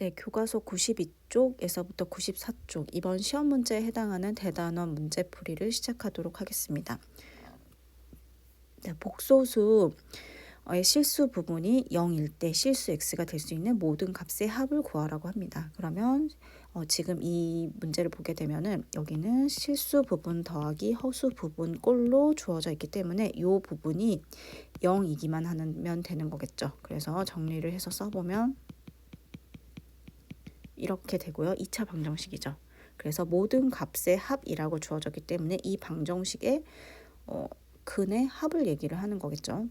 네, 교과서 92쪽에서부터 94쪽 이번 시험 문제에 해당하는 대단원 문제풀이를 시작하도록 하겠습니다. 네, 복소수의 실수 부분이 0일 때 실수 x가 될 수 있는 모든 값의 합을 구하라고 합니다. 그러면 지금 이 문제를 보게 되면은 여기는 실수 부분 더하기 허수 부분 꼴로 주어져 있기 때문에 이 부분이 0이기만 하면 되는 거겠죠. 그래서 정리를 해서 써보면 이렇게 되고요. 2차 방정식이죠. 그래서 모든 값의 합이라고 주어졌기 때문에 이 방정식의 근의 합을 얘기를 하는 거겠죠.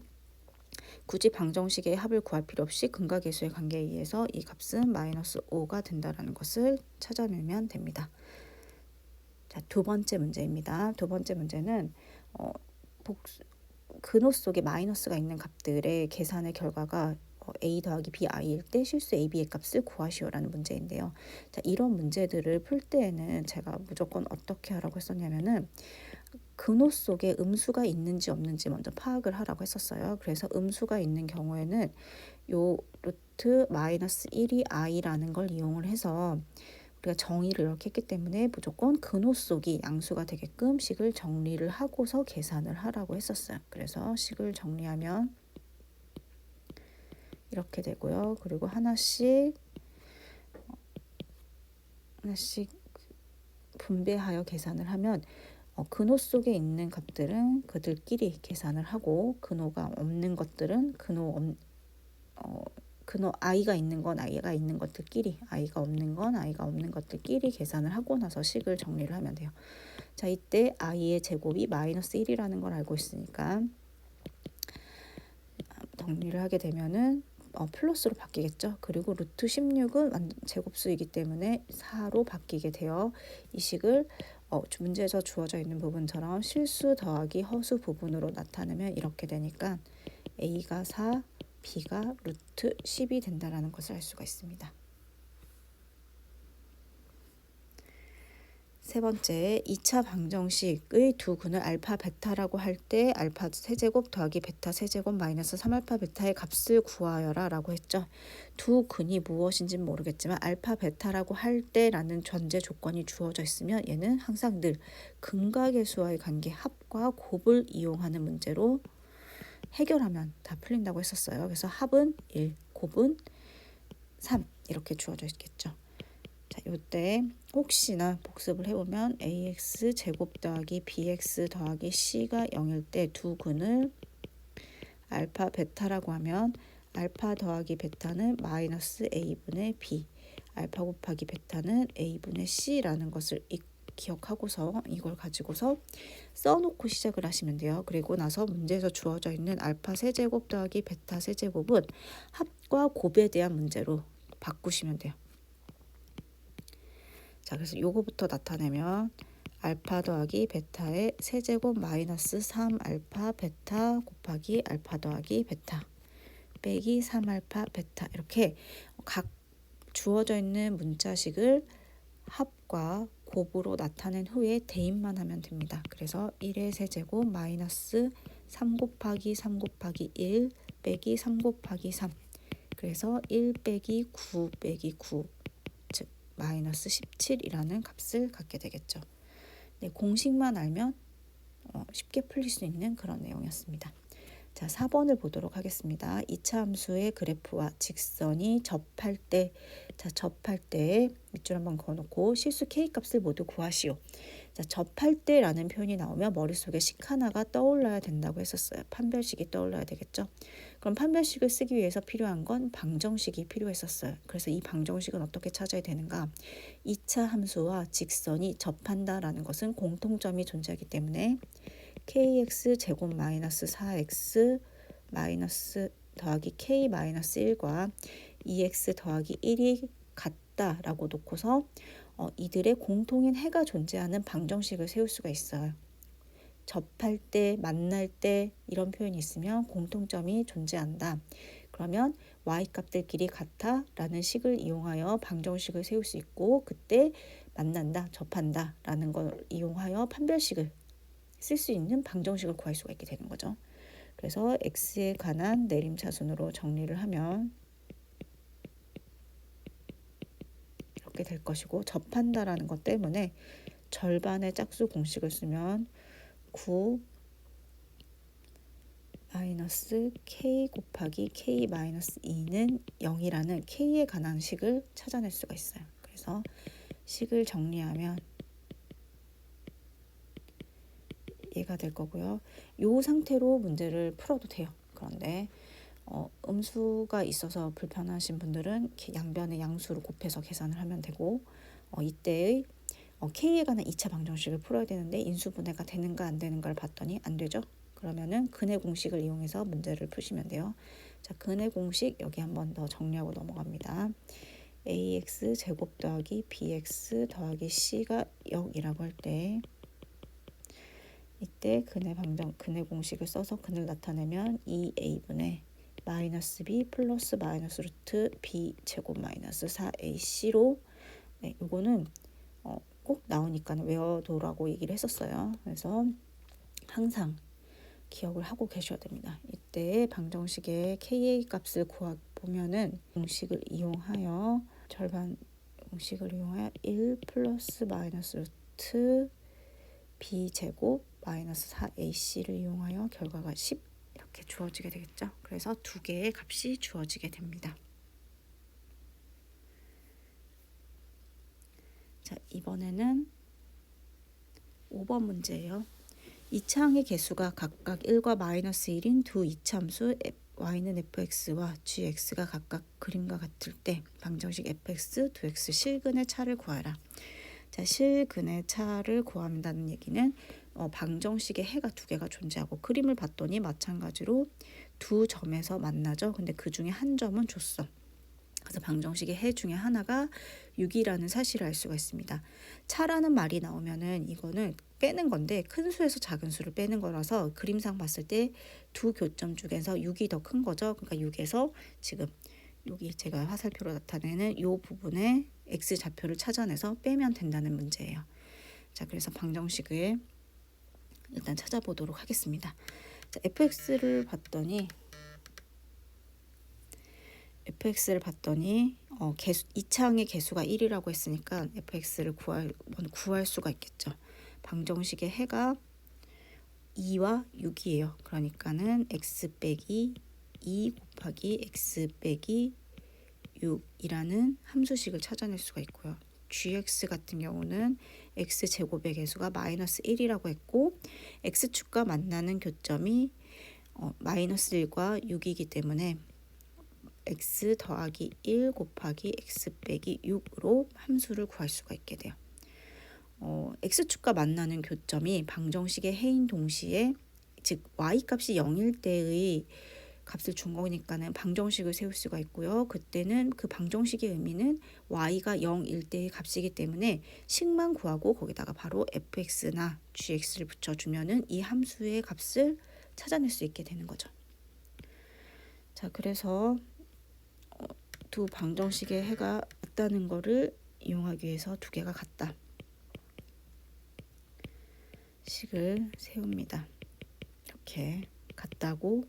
굳이 방정식의 합을 구할 필요 없이 근과계수의 관계에 의해서 이 값은 마이너스 5가 된다는 것을 찾아내면 됩니다. 자, 두 번째 문제입니다. 두 번째 문제는 근호 속에 마이너스가 있는 값들의 계산의 결과가 a 더하기 bi일 때 실수 ab의 값을 구하시오라는 문제인데요. 자, 이런 문제들을 풀 때에는 제가 무조건 어떻게 하라고 했었냐면은 근호 속에 음수가 있는지 없는지 먼저 파악을 하라고 했었어요. 그래서 음수가 있는 경우에는 요 루트 마이너스 1이 i라는 걸 이용을 해서 우리가 정의를 이렇게 했기 때문에 무조건 근호 속이 양수가 되게끔 식을 정리를 하고서 계산을 하라고 했었어요. 그래서 식을 정리하면 이렇게 되고요. 그리고 하나씩 분배하여 계산을 하면 근호 속에 있는 값들은 그들끼리 계산을 하고 근호가 없는 것들은 근호 i가 있는 건 i가 있는 것들끼리 i가 없는 건 i가 없는 것들끼리 계산을 하고 나서 식을 정리를 하면 돼요. 자, 이때 i의 제곱이 마이너스 1이라는 걸 알고 있으니까 정리를 하게 되면은 플러스로 바뀌겠죠. 그리고 루트 16은 제곱수이기 때문에 4로 바뀌게 되어 이 식을 문제에서 주어져 있는 부분처럼 실수 더하기 허수 부분으로 나타내면 이렇게 되니까 a가 4, b가 루트 10이 된다는 것을 알 수가 있습니다. 세 번째, 2차 방정식의 두 근을 알파 베타라고 할 때 알파 세제곱 더하기 베타 세제곱 마이너스 3알파 베타의 값을 구하여라 라고 했죠. 두 근이 무엇인지는 모르겠지만 알파 베타라고 할 때라는 전제 조건이 주어져 있으면 얘는 항상 늘 근과 계수와의 관계 합과 곱을 이용하는 문제로 해결하면 다 풀린다고 했었어요. 그래서 합은 1, 곱은 3 이렇게 주어져 있겠죠. 자, 요때 혹시나 복습을 해보면 ax 제곱 더하기 bx 더하기 c가 0일 때 두 근을 알파 베타라고 하면 알파 더하기 베타는 마이너스 a분의 b, 알파 곱하기 베타는 a분의 c라는 것을 기억하고서 이걸 가지고서 써놓고 시작을 하시면 돼요. 그리고 나서 문제에서 주어져 있는 알파 세제곱 더하기 베타 세제곱은 합과 곱에 대한 문제로 바꾸시면 돼요. 자, 그래서 요거부터 나타내면 알파 더하기 베타의 세제곱 마이너스 3알파 베타 곱하기 알파 더하기 베타 빼기 3알파 베타 이렇게 각 주어져 있는 문자식을 합과 곱으로 나타낸 후에 대입만 하면 됩니다. 그래서 1의 세제곱 마이너스 3 곱하기 3 곱하기 1 빼기 3 곱하기 3 그래서 1 빼기 9 빼기 9 즉 마이너스 17이라는 값을 갖게 되겠죠. 네, 공식만 알면 쉽게 풀릴 수 있는 그런 내용이었습니다. 자, 4번을 보도록 하겠습니다. 2차 함수의 그래프와 직선이 접할 때, 자, 접할 때 밑줄 한번 그어놓고 실수 k값을 모두 구하시오. 자, 접할 때라는 표현이 나오면 머릿속에 식 하나가 떠올라야 된다고 했었어요. 판별식이 떠올라야 되겠죠. 그럼 판별식을 쓰기 위해서 필요한 건 방정식이 필요했었어요. 그래서 이 방정식은 어떻게 찾아야 되는가? 2차 함수와 직선이 접한다라는 것은 공통점이 존재하기 때문에 kx 제곱 마이너스 4x 마이너스 더하기 k 마이너스 1과 2x 더하기 1이 같다라고 놓고서 이들의 공통인 해가 존재하는 방정식을 세울 수가 있어요. 접할 때, 만날 때 이런 표현이 있으면 공통점이 존재한다. 그러면 y값들끼리 같아 라는 식을 이용하여 방정식을 세울 수 있고 그때 만난다, 접한다 라는 걸 이용하여 판별식을 쓸 수 있는 방정식을 구할 수가 있게 되는 거죠. 그래서 x에 관한 내림차순으로 정리를 하면 받게 될 것이고, 접한다라는 것 때문에 절반의 짝수 공식을 쓰면 9 마이너스 k 곱하기 k 마이너스 2는 0이라는 k에 관한 식을 찾아낼 수가 있어요. 그래서 식을 정리하면 얘가 될 거고요. 이 상태로 문제를 풀어도 돼요. 그런데 음수가 있어서 불편하신 분들은 양변의 양수로 곱해서 계산을 하면 되고, 이때의 k에 관한 2차 방정식을 풀어야 되는데 인수분해가 되는가 안 되는가를 봤더니 안 되죠. 그러면은 근해 공식을 이용해서 문제를 푸시면 돼요. 자, 근해 공식 여기 한번 더 정리하고 넘어갑니다. ax 제곱 더하기 bx 더하기 c가 0이라고 할 때, 이때 근해 공식을 써서 근을 나타내면 2a분의 마이너스 b 플러스 마이너스 루트 b 제곱 마이너스 4ac로, 네, 이거는 꼭 나오니까 외워두라고 얘기를 했었어요. 그래서 항상 기억을 하고 계셔야 됩니다. 이때 방정식의 ka 값을 보면은 공식을 이용하여 절반 공식을 이용하여 1 플러스 마이너스 루트 b 제곱 마이너스 4ac를 이용하여 결과가 10 이렇게 주어지게 되겠죠. 그래서 두 개의 값이 주어지게 됩니다. 자, 이번에는 5번 문제예요. 이차항의 개수가 각각 1과 마이너스 1인 두 이차함수 y는 fx와 gx가 각각 그림과 같을 때 방정식 fx, 2x 실근의 차를 구하라. 자, 실근의 차를 구한다는 얘기는 방정식에 해가 두 개가 존재하고 그림을 봤더니 마찬가지로 두 점에서 만나죠. 근데 그 중에 한 점은 줬어. 그래서 방정식의 해 중에 하나가 6이라는 사실을 알 수가 있습니다. 차라는 말이 나오면은 이거는 빼는 건데 큰 수에서 작은 수를 빼는 거라서 그림상 봤을 때 두 교점 중에서 6이 더 큰 거죠. 그러니까 6에서 지금 여기 제가 화살표로 나타내는 이 부분에 x 좌표를 찾아내서 빼면 된다는 문제예요. 자, 그래서 방정식을 일단 찾아보도록 하겠습니다. 자, fx를 봤더니 이차항의 개수가 1이라고 했으니까 fx를 구할 수가 있겠죠. 방정식의 해가 2와 6이에요. 그러니까는 x 빼기 2 곱하기 x 빼기 6이라는 함수식을 찾아낼 수가 있고요. gx 같은 경우는 x제곱의 개수가 마이너스 1이라고 했고 x축과 만나는 교점이 마이너스 1과 6이기 때문에 x 더하기 1 곱하기 x 빼기 6으로 함수를 구할 수가 있게 돼요. x축과 만나는 교점이 방정식의 해인 동시에, 즉 y값이 0일 때의 값을 준 거니까는 방정식을 세울 수가 있고요. 그때는 그 방정식의 의미는 y가 0일 때의 값이기 때문에 식만 구하고 거기다가 바로 fx나 gx를 붙여주면은 이 함수의 값을 찾아낼 수 있게 되는 거죠. 자, 그래서 두 방정식의 해가 같다는 거를 이용하기 위해서 두 개가 같다 식을 세웁니다. 이렇게 같다고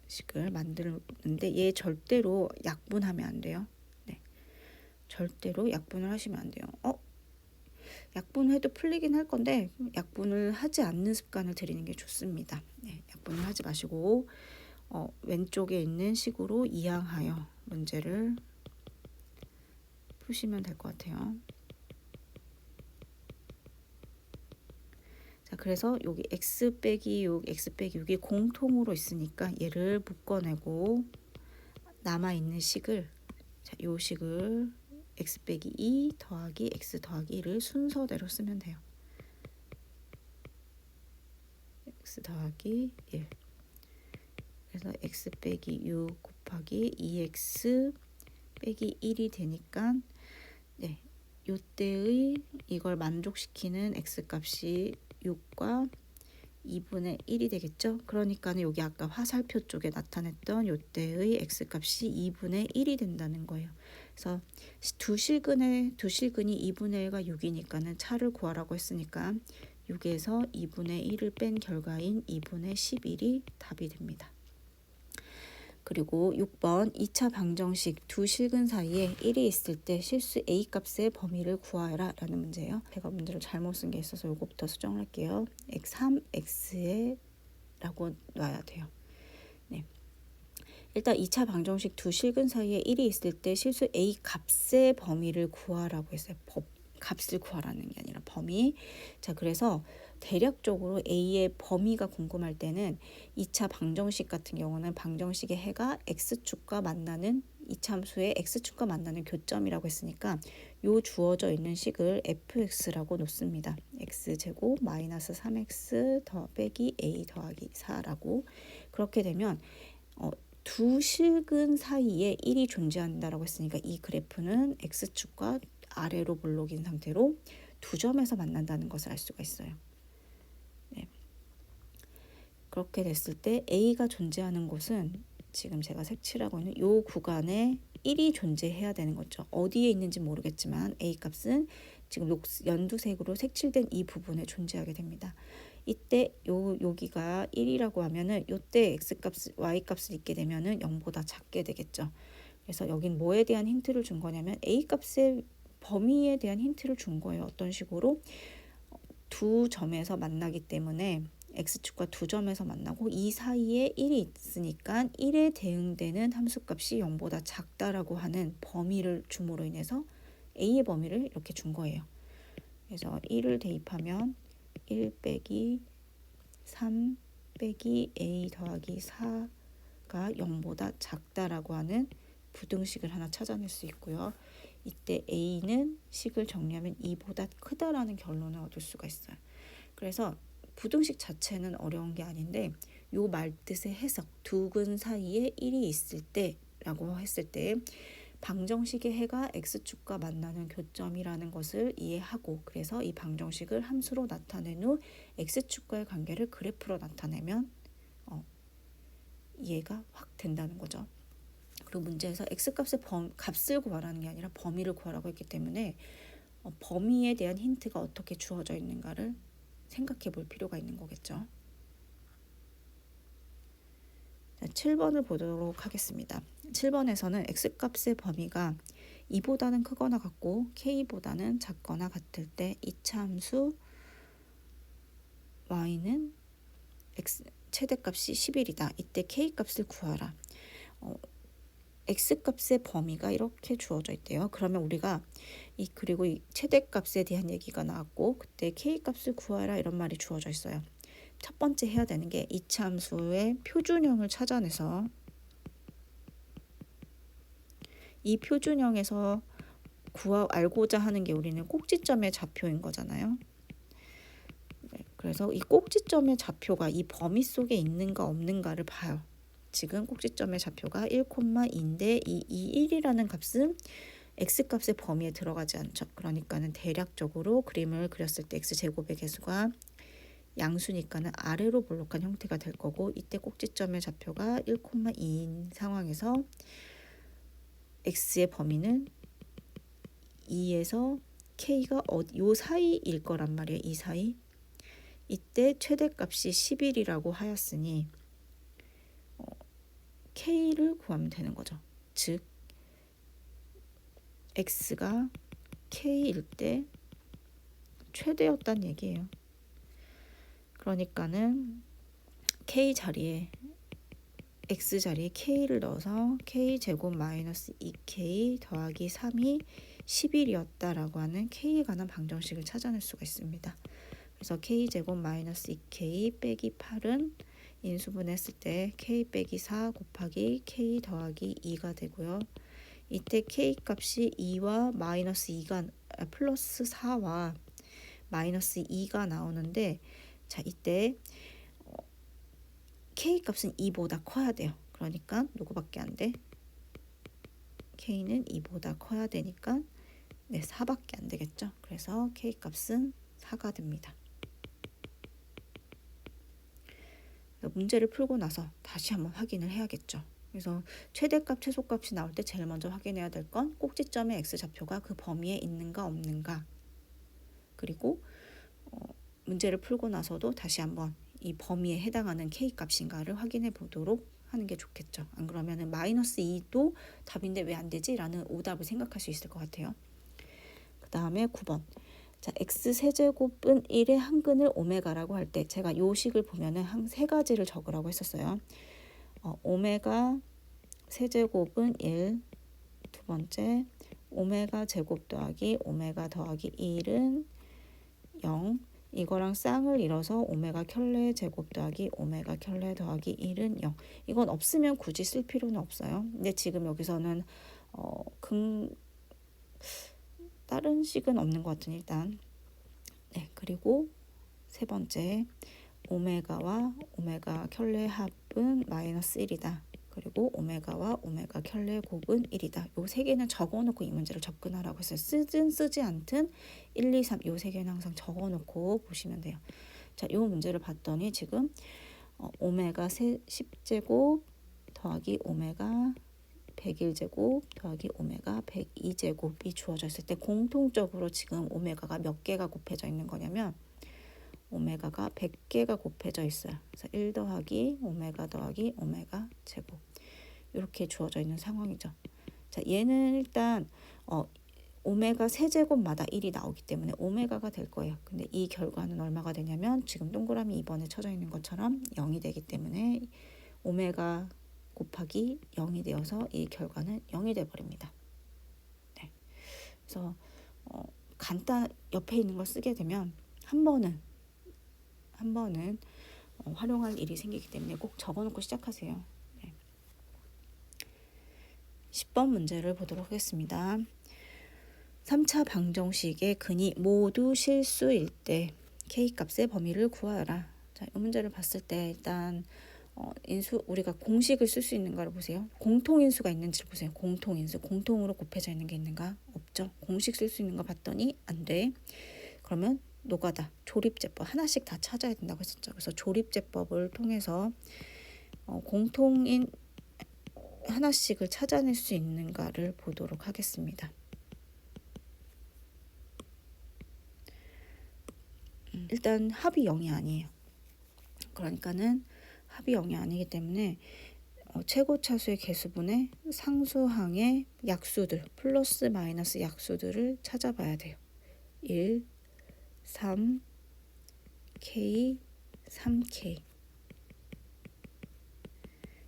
식을 만드는데 얘 절대로 약분하면 안 돼요. 네, 절대로 약분을 하시면 안 돼요. 약분해도 풀리긴 할 건데 약분을 하지 않는 습관을 들이는 게 좋습니다. 네, 약분을 하지 마시고 왼쪽에 있는 식으로 이항하여 문제를 푸시면 될 것 같아요. 자, 그래서 여기 x 빼기 6, x 빼기 6이 공통으로 있으니까 얘를 묶어내고 남아있는 식을, 자, 요 식을 x 빼기 2 더하기 x 더하기 1을 순서대로 쓰면 돼요. x 더하기 1. 그래서 x 빼기 6 곱하기 2x 빼기 1이 되니까, 네, 요때의 이걸 만족시키는 x값이 6과 2분의 1이 되겠죠. 그러니까 여기 아까 화살표 쪽에 나타냈던 요때의 x값이 2분의 1이 된다는 거예요. 그래서 두 실근이 2분의 1과 6이니까는 차를 구하라고 했으니까 6에서 2분의 1을 뺀 결과인 2분의 11이 답이 됩니다. 그리고 6번 2차 방정식 두 실근 사이에 1이 있을 때 실수 A값의 범위를 구하여라 라는 문제예요. 제가 문제를 잘못 쓴 게 있어서 이거부터 수정을 할게요. 3x에 라고 놔야 돼요. 네. 일단 2차 방정식 두 실근 사이에 1이 있을 때 실수 A값의 범위를 구하라고 했어요. 값을 구하라는 게 아니라 범위. 자, 그래서 대략적으로 A의 범위가 궁금할 때는 2차 방정식 같은 경우는 방정식의 해가 X축과 만나는 이참수의 X축과 만나는 교점이라고 했으니까 요 주어져 있는 식을 fx라고 놓습니다. x제곱 마이너스 3x 더 빼기 a 더하기 4라고. 그렇게 되면 두 실근 사이에 1이 존재한다라고 했으니까 이 그래프는 X축과 아래로 볼록인 상태로 두 점에서 만난다는 것을 알 수가 있어요. 네. 그렇게 됐을 때 A가 존재하는 곳은 지금 제가 색칠하고 있는 이 구간에 1이 존재해야 되는 거죠. 어디에 있는지 모르겠지만 A값은 지금 연두색으로 색칠된 이 부분에 존재하게 됩니다. 이때 여기가 1이라고 하면은 이때 X값, Y값을 있게 되면은 0보다 작게 되겠죠. 그래서 여긴 뭐에 대한 힌트를 준 거냐면 A값의 범위에 대한 힌트를 준 거예요. 어떤 식으로? 두 점에서 만나기 때문에 X축과 두 점에서 만나고 이 사이에 1이 있으니까 1에 대응되는 함수값이 0보다 작다라고 하는 범위를 줌으로 인해서 A의 범위를 이렇게 준 거예요. 그래서 1을 대입하면 1 빼기 3 빼기 A 더하기 4가 0보다 작다라고 하는 부등식을 하나 찾아낼 수 있고요. 이때 A는 식을 정리하면 2보다 크다라는 결론을 얻을 수가 있어요. 그래서 부등식 자체는 어려운 게 아닌데 요 말뜻의 해석, 두 근 사이에 1이 있을 때라고 했을 때 방정식의 해가 X축과 만나는 교점이라는 것을 이해하고 그래서 이 방정식을 함수로 나타낸 후 X축과의 관계를 그래프로 나타내면 이해가 확 된다는 거죠. 그리고 문제에서 X값의 값을 구하라는 게 아니라 범위를 구하라고 했기 때문에 범위에 대한 힌트가 어떻게 주어져 있는가를 생각해 볼 필요가 있는 거겠죠. 자, 7번을 보도록 하겠습니다. 7번에서는 X값의 범위가 2보다는 크거나 같고 K보다는 작거나 같을 때 이차 함수 Y는 최대값이 11이다. 이때 K값을 구하라. X값의 범위가 이렇게 주어져 있대요. 그러면 우리가 그리고 이 최대값에 대한 얘기가 나왔고 그때 K값을 구하라 이런 말이 주어져 있어요. 첫 번째 해야 되는 게 이차 함수의 표준형을 찾아내서 이 표준형에서 알고자 하는 게 우리는 꼭지점의 좌표인 거잖아요. 네, 그래서 이 꼭지점의 좌표가 이 범위 속에 있는가 없는가를 봐요. 지금 꼭지점의 좌표가 1,2인데 이 1이라는 값은 X값의 범위에 들어가지 않죠. 그러니까는 대략적으로 그림을 그렸을 때 X제곱의 개수가 양수니까는 아래로 볼록한 형태가 될 거고 이때 꼭지점의 좌표가 1,2인 상황에서 X의 범위는 2에서 K가 요 사이일 거란 말이에요. 이 사이. 이때 최대값이 11이라고 하였으니 K를 구하면 되는 거죠. 즉 X가 K일 때 최대였단 얘기예요. 그러니까는 K 자리에 X 자리에 K를 넣어서 K제곱 마이너스 2K 더하기 3이 11이었다라고 하는 K에 관한 방정식을 찾아낼 수가 있습니다. 그래서 K제곱 마이너스 2K 빼기 8은 인수분해했을 때 K 빼기 4 곱하기 K 더하기 2가 되고요. 이때 K 값이 2와 마이너스 2가 플러스 4와 마이너스 2가 나오는데 자 이때 K 값은 2보다 커야 돼요. 그러니까 누구밖에 안 돼? K는 2보다 커야 되니까 4밖에 안 되겠죠. 그래서 K 값은 4가 됩니다. 문제를 풀고 나서 다시 한번 확인을 해야겠죠. 그래서 최대값, 최소값이 나올 때 제일 먼저 확인해야 될 건 꼭지점의 X좌표가 그 범위에 있는가 없는가 그리고 문제를 풀고 나서도 다시 한번 이 범위에 해당하는 K값인가를 확인해 보도록 하는 게 좋겠죠. 안 그러면은 마이너스 2도 답인데 왜 안 되지? 라는 오답을 생각할 수 있을 것 같아요. 그 다음에 9번. 자, x 세제곱은 1의 한근을 오메가라고 할 때 제가 요 식을 보면은 한 세 가지를 적으라고 했었어요. 오메가 세제곱은 1, 두 번째 오메가 제곱 더하기 오메가 더하기 1은 0, 이거랑 쌍을 이뤄서 오메가 켤레 제곱 더하기 오메가 켤레 더하기 1은 0. 이건 없으면 굳이 쓸 필요는 없어요. 근데 지금 여기서는 다른 식은 없는 것 같으니 일단 네, 그리고 세 번째 오메가와 오메가 켤레 합은 마이너스 1이다. 그리고 오메가와 오메가 켤레 곱은 1이다. 요 세 개는 적어놓고 이 문제를 접근하라고 했어요. 쓰든 쓰지 않든 1, 2, 3 요 세 개는 항상 적어놓고 보시면 돼요. 자, 요 문제를 봤더니 지금 오메가 10제곱 더하기 오메가 101제곱 더하기 오메가 102제곱이 주어져 있을 때 공통적으로 지금 오메가가 몇 개가 곱해져 있는 거냐면 오메가가 100개가 곱해져 있어요. 그래서 1 더하기 오메가 더하기 오메가 제곱 이렇게 주어져 있는 상황이죠. 자, 얘는 일단 오메가 세제곱마다 1이 나오기 때문에 오메가가 될 거예요. 근데 이 결과는 얼마가 되냐면 지금 동그라미 2번에 쳐져 있는 것처럼 0이 되기 때문에 오메가 곱하기 0이 되어서 이 결과는 0이 돼버립니다. 네. 그래서 간단 옆에 있는 걸 쓰게 되면 한 번은 활용할 일이 생기기 때문에 꼭 적어놓고 시작하세요. 네. 10번 문제를 보도록 하겠습니다. 3차 방정식의 근이 모두 실수일 때 K값의 범위를 구하여라. 자, 이 문제를 봤을 때 일단 우리가 공식을 쓸 수 있는가를 보세요. 공통인수가 있는지를 보세요. 공통인수, 공통으로 곱해져 있는 게 있는가? 없죠. 공식 쓸 수 있는 거 봤더니 안 돼. 그러면 노가다, 조립제법 하나씩 다 찾아야 된다고 했었죠. 그래서 조립제법을 통해서 공통인 하나씩을 찾아낼 수 있는가를 보도록 하겠습니다. 일단 합이 0이 아니에요. 그러니까는 합이 0이 아니기 때문에 최고차수의 개수분의 상수항의 약수들 플러스 마이너스 약수들을 찾아봐야 돼요. 1, 3, K, 3K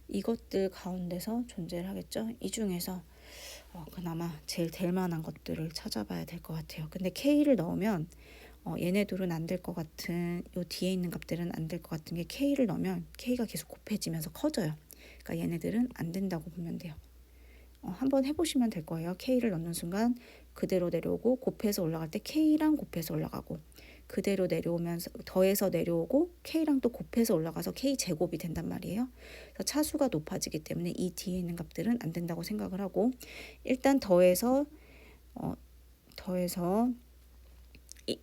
이것들 가운데서 존재를 하겠죠. 이 중에서 그나마 제일 될 만한 것들을 찾아봐야 될 것 같아요. 근데 K를 넣으면 얘네들은 안 될 것 같은 요 뒤에 있는 값들은 안 될 것 같은 게 K를 넣으면 K가 계속 곱해지면서 커져요. 그러니까 얘네들은 안 된다고 보면 돼요. 한번 해보시면 될 거예요. K를 넣는 순간 그대로 내려오고 곱해서 올라갈 때 K랑 곱해서 올라가고 그대로 내려오면서 더해서 내려오고 K랑 또 곱해서 올라가서 K 제곱이 된단 말이에요. 그래서 차수가 높아지기 때문에 이 뒤에 있는 값들은 안 된다고 생각을 하고 일단 더해서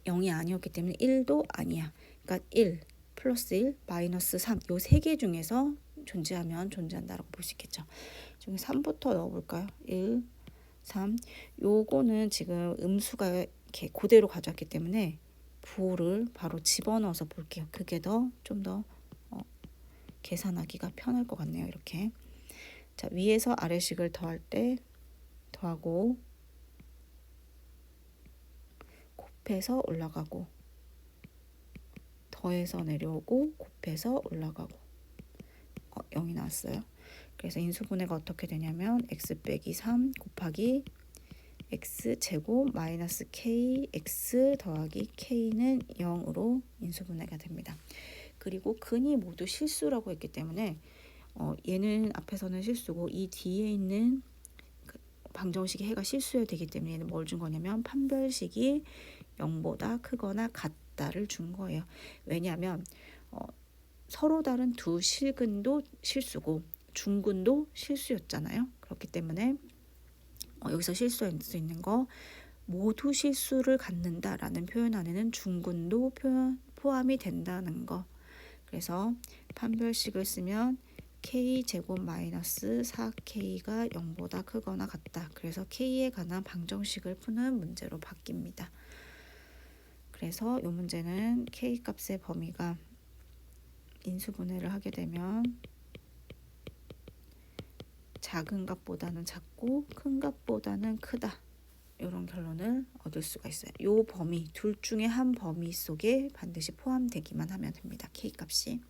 0이 아니었기 때문에 1도 아니야. 그러니까 1 플러스 1 마이너스 3 요 세 개 중에서 존재하면 존재한다라고 볼 수 있겠죠. 중에 3부터 넣어볼까요? 1, 3 요거는 지금 음수가 이렇게 그대로 가져왔기 때문에 부호를 바로 집어넣어서 볼게요. 그게 좀 더 계산하기가 편할 것 같네요. 이렇게 자, 위에서 아래식을 더할 때 더하고 곱해서 올라가고 더해서 내려오고 곱해서 올라가고 0이 나왔어요. 그래서 인수분해가 어떻게 되냐면 x 빼기 3 곱하기 x 제곱 마이너스 k x 더하기 k는 0으로 인수분해가 됩니다. 그리고 근이 모두 실수라고 했기 때문에 얘는 앞에서는 실수고 이 뒤에 있는 방정식의 해가 실수여야 되기 때문에 얘는 뭘 준 거냐면 판별식이 0보다 크거나 같다를 준 거예요. 왜냐하면 서로 다른 두 실근도 실수고 중근도 실수였잖아요. 그렇기 때문에 여기서 실수할 수 있는 거 모두 실수를 갖는다라는 표현 안에는 중근도 포함이 된다는 거. 그래서 판별식을 쓰면 K제곱 마이너스 4K가 0보다 크거나 같다. 그래서 K에 관한 방정식을 푸는 문제로 바뀝니다. 그래서 이 문제는 K값의 범위가 인수분해를 하게 되면 작은 값보다는 작고 큰 값보다는 크다. 이런 결론을 얻을 수가 있어요. 요 범위, 둘 중에 한 범위 속에 반드시 포함되기만 하면 됩니다. K값이.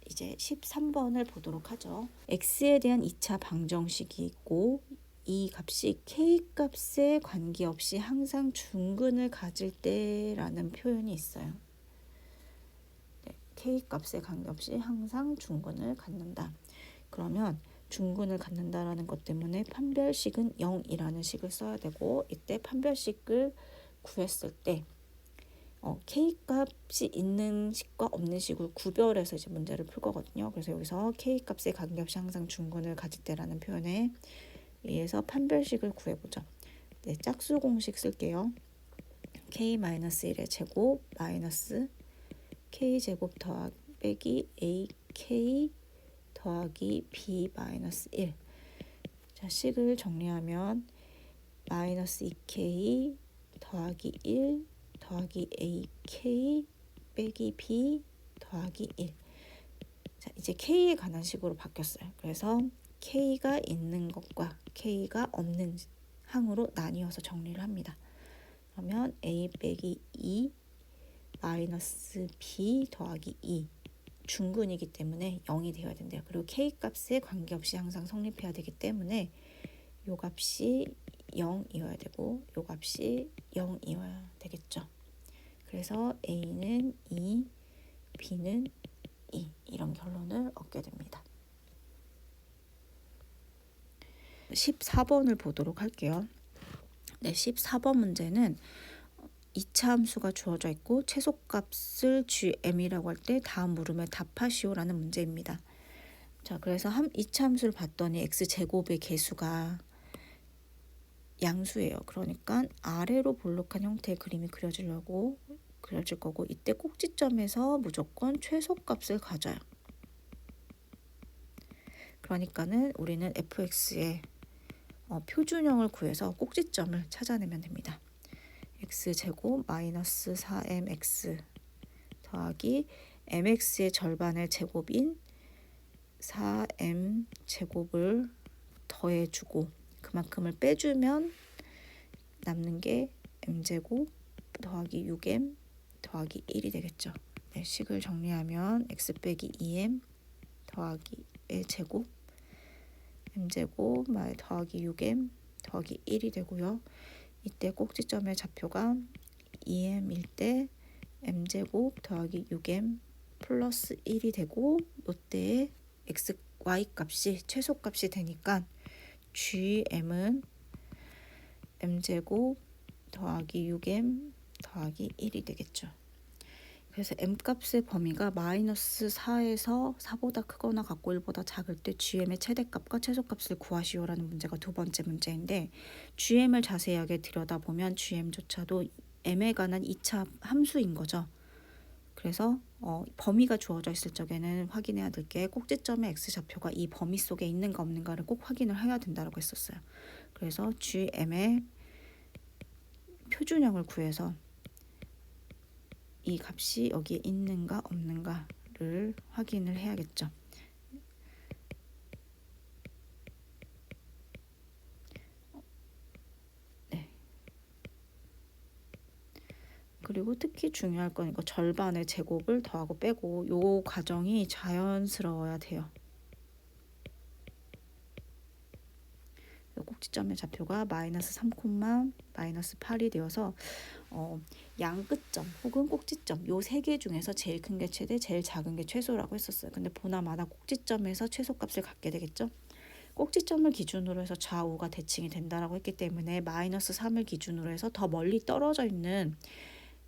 이제 13번을 보도록 하죠. X에 대한 2차 방정식이 있고 이 값이 K값에 관계없이 항상 중근을 가질 때라는 표현이 있어요. 네, K값에 관계없이 항상 중근을 갖는다. 그러면 중근을 갖는다라는 것 때문에 판별식은 0이라는 식을 써야 되고, 이때 판별식을 구했을 때 K값이 있는 식과 없는 식을 구별해서 이제 문제를 풀 거거든요. 그래서 여기서 K값에 관계없이 항상 중근을 가질 때라는 표현에 의해서 판별식을 구해보죠. 네, 짝수 공식 쓸게요. K-1의 제곱 마이너스 K제곱 빼기 AK 더하기 B 마이너스 1. 자, 식을 정리하면 마이너스 2K 더하기 1 더하기 AK 빼기 B 더하기 1. 자, 이제 K에 관한 식으로 바뀌었어요. 그래서 K가 있는 것과 K가 없는 항으로 나뉘어서 정리를 합니다. 그러면 A 빼기 2 마이너스 B 더하기 2. 중근이기 때문에 0이 되어야 된대요. 그리고 K값에 관계없이 항상 성립해야 되기 때문에 요 값이 0이어야 되고 요 값이 0이어야 되겠죠. 그래서 A는 2, B는 2 이런 결론을 얻게 됩니다. 14번을 보도록 할게요. 네, 14번 문제는 2차 함수가 주어져 있고 최소값을 gm이라고 할 때 다음 물음에 답하시오라는 문제입니다. 자, 그래서 2차 함수를 봤더니 x제곱의 개수가 양수예요. 그러니까 아래로 볼록한 형태의 그림이 그려질 거고 이때 꼭지점에서 무조건 최소값을 가져요. 그러니까는 우리는 fx의 표준형을 구해서 꼭지점을 찾아내면 됩니다. x제곱 마이너스 4mx 더하기 mx의 절반의 제곱인 4m 제곱을 더해주고 그만큼을 빼주면 남는 게 m제곱 더하기 6m 더하기 1이 되겠죠. 네, 식을 정리하면 x 빼기 2m 더하기의 제곱 m제곱 더하기 6m 더하기 1이 되고요. 이때 꼭지점의 좌표가 2m일 때 m제곱 더하기 6m 플러스 1이 되고 이때의 x, y 값이 최소값이 되니까 gm은 m제곱 더하기 6m 더하기 1이 되겠죠. 그래서 m값의 범위가 마이너스 4에서 4보다 크거나 같고 1보다 작을 때 gm의 최대값과 최소값을 구하시오라는 문제가 두 번째 문제인데 gm을 자세하게 들여다보면 gm조차도 m에 관한 2차 함수인 거죠. 그래서 범위가 주어져 있을 적에는 확인해야 될 게 꼭지점의 x좌표가 이 범위 속에 있는가 없는가를 꼭 확인을 해야 된다고 했었어요. 그래서 gm의 표준형을 구해서 이 값이 여기에 있는가 없는가를 확인을 해야겠죠. 네. 그리고 특히 중요할 건 이거 절반의 제곱을 더하고 빼고 요 과정이 자연스러워야 돼요. 꼭지점의 좌표가 마이너스 3, 마이너스 8이 되어서 양 끝점 혹은 꼭지점 요 세 개 중에서 제일 큰 게 최대, 제일 작은 게 최소라고 했었어요. 근데 보나마나 꼭지점에서 최소값을 갖게 되겠죠. 꼭지점을 기준으로 해서 좌우가 대칭이 된다라고 했기 때문에 마이너스 3을 기준으로 해서 더 멀리 떨어져 있는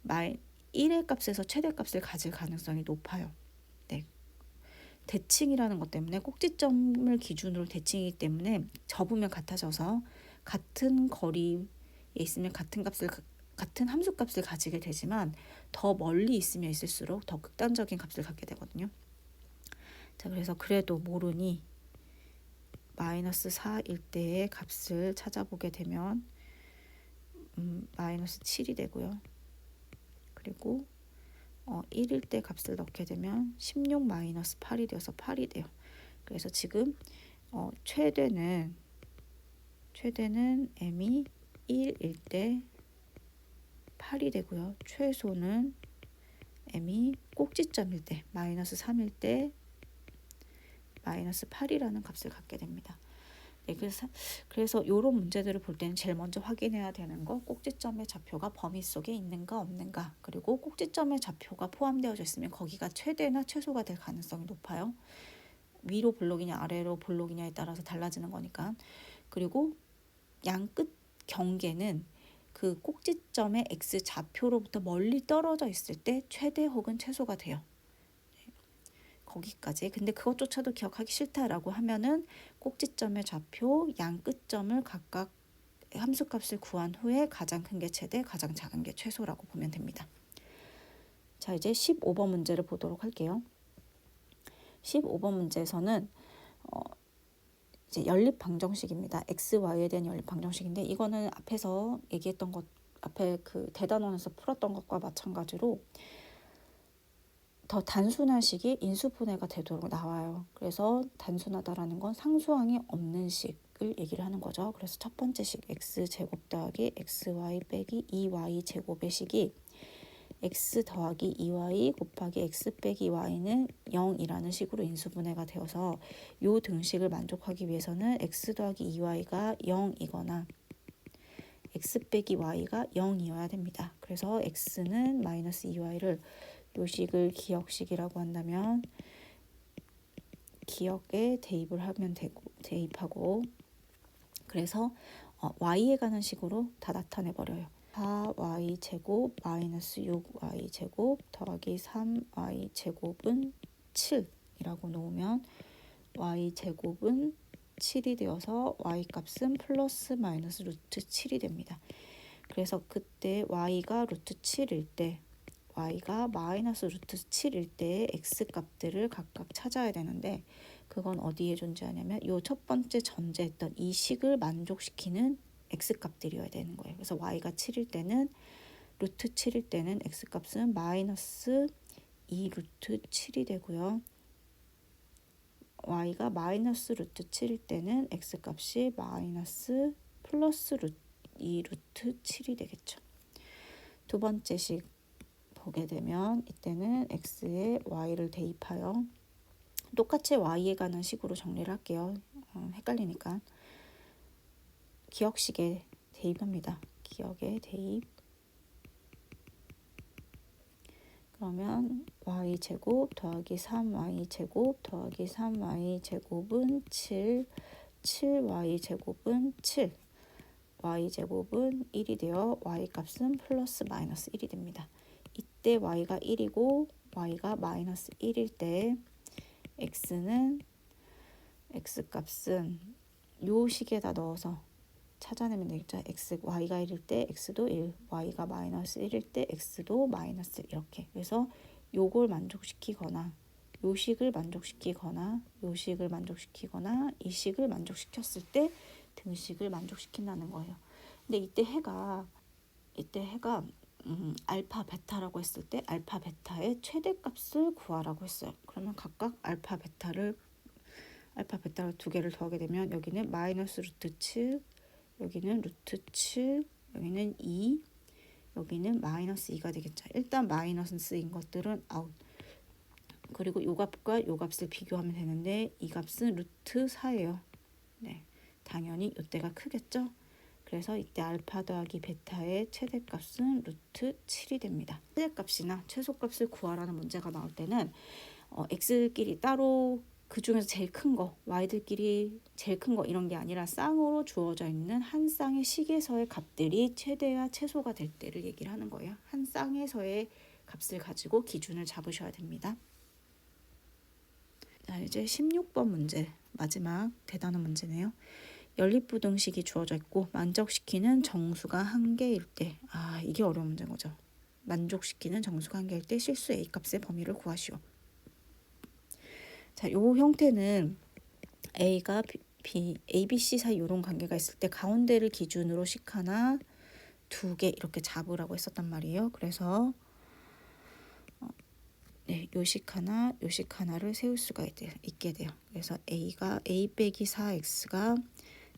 1의 값에서 최대값을 가질 가능성이 높아요. 네. 대칭이라는 것 때문에 꼭지점을 기준으로 대칭이기 때문에 접으면 같아져서 같은 거리에 있으면 같은 함수값을 가지게 되지만 더 멀리 있으면 있을수록 더 극단적인 값을 갖게 되거든요. 자, 그래서 그래도 모르니 마이너스 4일 때의 값을 찾아보게 되면 마이너스 7이 되고요. 그리고 1일 때 값을 넣게 되면 16 마이너스 8이 되어서 8이 돼요. 그래서 지금 최대는 m이 1일 때 8이 되고요. 최소는 m이 꼭지점일 때 마이너스 3일 때 마이너스 8이라는 값을 갖게 됩니다. 네, 그래서 이런 문제들을 볼 때는 제일 먼저 확인해야 되는 거 꼭지점의 좌표가 범위 속에 있는가 없는가, 그리고 꼭지점의 좌표가 포함되어져 있으면 거기가 최대나 최소가 될 가능성이 높아요. 위로 볼록이냐 아래로 볼록이냐에 따라서 달라지는 거니까. 그리고 양 끝 경계는 그 꼭지점의 x 좌표로부터 멀리 떨어져 있을 때 최대 혹은 최소가 돼요. 거기까지. 근데 그것조차도 기억하기 싫다라고 하면은 꼭지점의 좌표, 양 끝점을 각각 함수값을 구한 후에 가장 큰 게 최대, 가장 작은 게 최소라고 보면 됩니다. 자, 이제 15번 문제를 보도록 할게요. 15번 문제에서는 이제 연립 방정식입니다. x, y에 대한 연립 방정식인데 이거는 앞에서 얘기했던 것, 앞에 그 대단원에서 풀었던 것과 마찬가지로 더 단순한 식이 인수분해가 되도록 나와요. 그래서 단순하다라는 건 상수항이 없는 식을 얘기를 하는 거죠. 그래서 첫 번째 식 x제곱 더하기 xy 빼기 2y 제곱의 식이 x 더하기 2y 곱하기 x 빼기 y는 0이라는 식으로 인수분해가 되어서 이 등식을 만족하기 위해서는 x 더하기 2y가 0이거나 x 빼기 y가 0이어야 됩니다. 그래서 x는 마이너스 2y를 요 식을 기억식이라고 한다면 기억에 대입을 하면 되고, 대입하고, 그래서 y에 관한 식으로 다 나타내 버려요. 4y 제곱 마이너스 6y 제곱 더하기 3y 제곱은 7이라고 놓으면 y 제곱은 7이 되어서 y 값은 플러스 마이너스 루트 7이 됩니다. 그래서 그때 y가 루트 7일 때 y가 마이너스 루트 7일 때 x 값들을 각각 찾아야 되는데 그건 어디에 존재하냐면 요 첫 번째 전제했던 이 식을 만족시키는 x 값들이어야 되는 거예요. 그래서 y가 7일 때는 루트 7일 때는 x 값은 마이너스 2 루트 7이 되고요. y가 마이너스 루트 7일 때는 x 값이 마이너스 플러스 2 루트 7이 되겠죠. 두 번째 식 보게 되면 이때는 x에 y를 대입하여 똑같이 y에 관한 식으로 정리를 할게요. 헷갈리니까 기억식에 대입합니다. 기억에 대입. 그러면 y제곱 더하기 3y제곱 더하기 3y제곱은 7, 7y제곱은 7, y제곱은 1이 되어 y값은 플러스 마이너스 1이 됩니다. 이때 y가 1이고 y가 마이너스 1일 때 x는 x값은 요 식에다 넣어서 찾아내면 되겠죠. y가 1일 때 x도 1, y가 마이너스 1일 때 x도 마이너스 1 이렇게. 그래서 요걸 만족시키거나 요 식을 만족시키거나 요 식을 만족시키거나 이 식을 만족시켰을 때 등식을 만족시킨다는 거예요. 근데 이때 해가 알파 베타라고 했을 때 알파 베타의 최대값을 구하라고 했어요. 그러면 각각 알파 베타를 두 개를 더하게 되면 여기는 마이너스 루트 7, 여기는 루트 7, 여기는 2, 여기는 마이너스 2가 되겠죠. 일단 마이너스인 것들은 아웃. 그리고 요 값과 요 값을 비교하면 되는데 이 값은 루트 4예요. 네, 당연히 이때가 크겠죠. 그래서 이때 알파 더하기 베타의 최대값은 루트 7이 됩니다. 최대값이나 최소값을 구하라는 문제가 나올 때는 x끼리 따로 그 중에서 제일 큰 거, y들끼리 제일 큰 거 이런 게 아니라 쌍으로 주어져 있는 한 쌍의 식에서의 값들이 최대와 최소가 될 때를 얘기를 하는 거예요. 한 쌍에서의 값을 가지고 기준을 잡으셔야 됩니다. 자, 이제 16번 문제, 마지막 대단한 문제네요. 연립부등식이 주어져 있고 만족시키는 정수가 한 개일 때, 이게 어려운 문제인 거죠. 만족시키는 정수가 한 개일 때 실수 a 값의 범위를 구하시오. 자, 요 형태는 a가 a, b, c 사이 이런 관계가 있을 때 가운데를 기준으로 식 하나, 두 개 이렇게 잡으라고 했었단 말이에요. 그래서 네, 요식 하나, 요식 하나를 세울 수가 있게 돼요. 그래서 A 빼기 4x가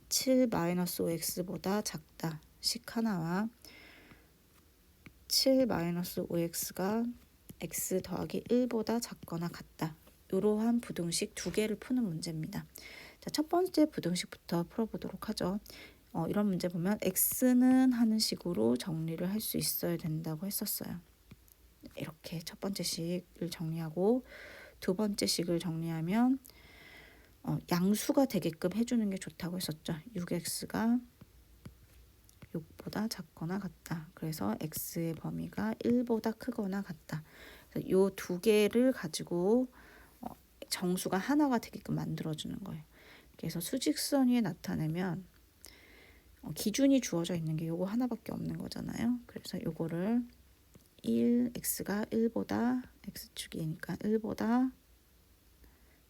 7 마이너스 5x보다 작다. 식 하나와 7 마이너스 5x가 x 더하기 1보다 작거나 같다. 이러한 부등식 두 개를 푸는 문제입니다. 자, 첫 번째 부등식부터 풀어보도록 하죠. 이런 문제 보면 x는 하는 식으로 정리를 할 수 있어야 된다고 했었어요. 이렇게 첫 번째 식을 정리하고 두 번째 식을 정리하면 양수가 되게끔 해주는 게 좋다고 했었죠. 6x가 6보다 작거나 같다. 그래서 x의 범위가 1보다 크거나 같다. 이 두 개를 가지고 정수가 하나가 되게끔 만들어주는 거예요. 그래서 수직선 위에 나타내면 기준이 주어져 있는 게 요거 하나밖에 없는 거잖아요. 그래서 요거를 x가 1보다 x축이니까 1보다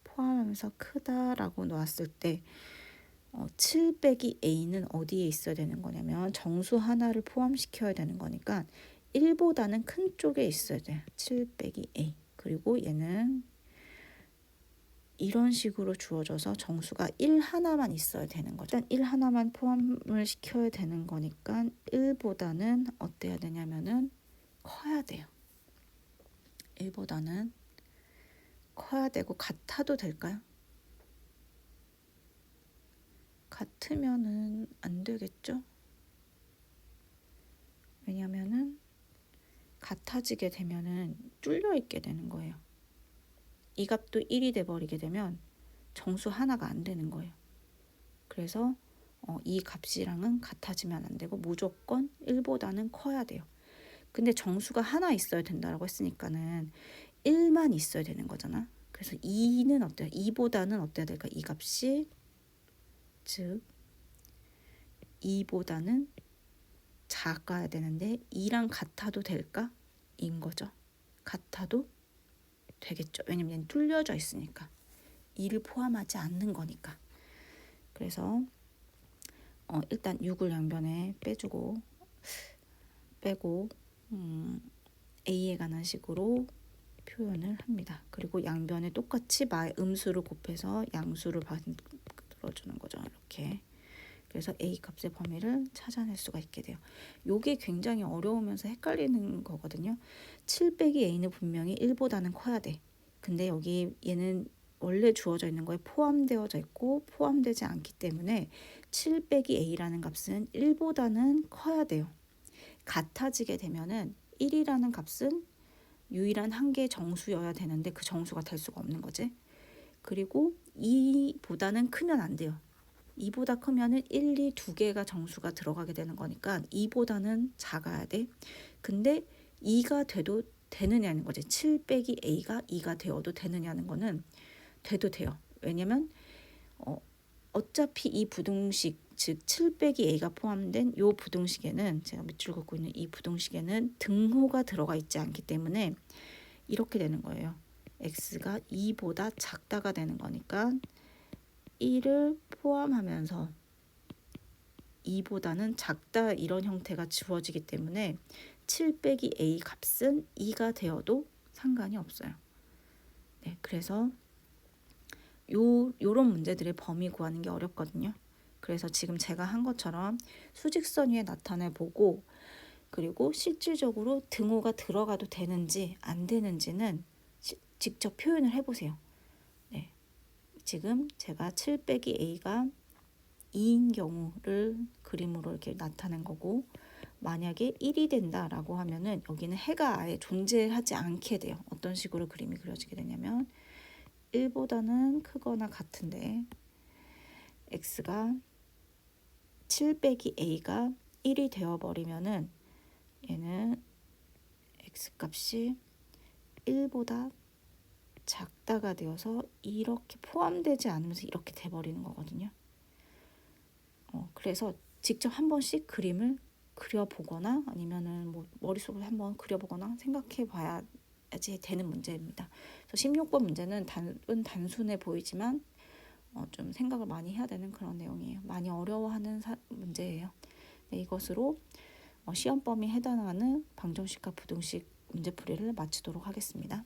포함하면서 크다라고 놓았을 때 7 빼기 a는 어디에 있어야 되는 거냐면 정수 하나를 포함시켜야 되는 거니까 1보다는 큰 쪽에 있어야 돼요. 7 빼기 a. 그리고 얘는 이런 식으로 주어져서 정수가 1 하나만 있어야 되는 거죠. 일단 1 하나만 포함을 시켜야 되는 거니까 1보다는 어때야 되냐면은 커야 돼요. 1보다는 커야 되고 같아도 될까요? 같으면은 안 되겠죠? 왜냐면은 같아지게 되면은 뚫려 있게 되는 거예요. 이 값도 1이 돼버리게 되면 정수 하나가 안 되는 거예요. 그래서 이 값이랑은 같아지면 안 되고 무조건 1보다는 커야 돼요. 근데 정수가 하나 있어야 된다고 했으니까는 1만 있어야 되는 거잖아. 그래서 2는 어때요? 2보다는 어때야 될까? 이 값이 즉 2보다는 작아야 되는데 2랑 같아도 될까? 인 거죠. 같아도 되겠죠. 왜냐면 얘는 뚫려져 있으니까. 2를 포함하지 않는 거니까. 그래서 일단 6을 양변에 빼주고 빼고 A에 관한 식으로 표현을 합니다. 그리고 양변에 똑같이 음수를 곱해서 양수를 만들어주는 거죠. 이렇게. 그래서 A 값의 범위를 찾아낼 수가 있게 돼요. 요게 굉장히 어려우면서 헷갈리는 거거든요. 7 빼기 A는 분명히 1보다는 커야 돼. 근데 여기 얘는 원래 주어져 있는 거에 포함되어져 있고 포함되지 않기 때문에 7 빼기 A라는 값은 1보다는 커야 돼요. 같아지게 되면은 1이라는 값은 유일한 한 개의 정수여야 되는데 그 정수가 될 수가 없는 거지. 그리고 2보다는 크면 안 돼요. 2보다 크면은 1, 2 두 개가 정수가 들어가게 되는 거니까 2보다는 작아야 돼. 근데 2가 돼도 되느냐는 거지. 7 빼기 A가 2가 되어도 되느냐는 거는 돼도 돼요. 왜냐면 어차피 이 부등식 즉 7 빼기 A가 포함된 이 부등식에는 제가 밑줄 긋고 있는 이 부등식에는 등호가 들어가 있지 않기 때문에 이렇게 되는 거예요. x가 2보다 작다가 되는 거니까 1을 포함하면서 2보다는 작다 이런 형태가 주어지기 때문에 7 빼기 A 값은 2가 되어도 상관이 없어요. 네, 그래서 요런 문제들의 범위 구하는 게 어렵거든요. 그래서 지금 제가 한 것처럼 수직선 위에 나타내 보고 그리고 실질적으로 등호가 들어가도 되는지 안 되는지는 직접 표현을 해보세요. 네, 지금 제가 7 빼기 A가 2인 경우를 그림으로 이렇게 나타낸 거고 만약에 1이 된다라고 하면은 여기는 해가 아예 존재하지 않게 돼요. 어떤 식으로 그림이 그려지게 되냐면 1보다는 크거나 같은데 x가 7 빼기 a가 1이 되어버리면은 얘는 x값이 1보다 작다가 되어서 이렇게 포함되지 않으면서 이렇게 돼버리는 거거든요. 그래서 직접 한 번씩 그림을 그려보거나 아니면은 뭐 머릿속으로 한번 그려보거나 생각해 봐야지 되는 문제입니다. 그래서 16번 문제는 단순해 보이지만 좀 생각을 많이 해야 되는 그런 내용이에요. 많이 어려워하는 문제예요. 네, 이것으로 시험 범위에 해당하는 방정식과 부등식 문제풀이를 마치도록 하겠습니다.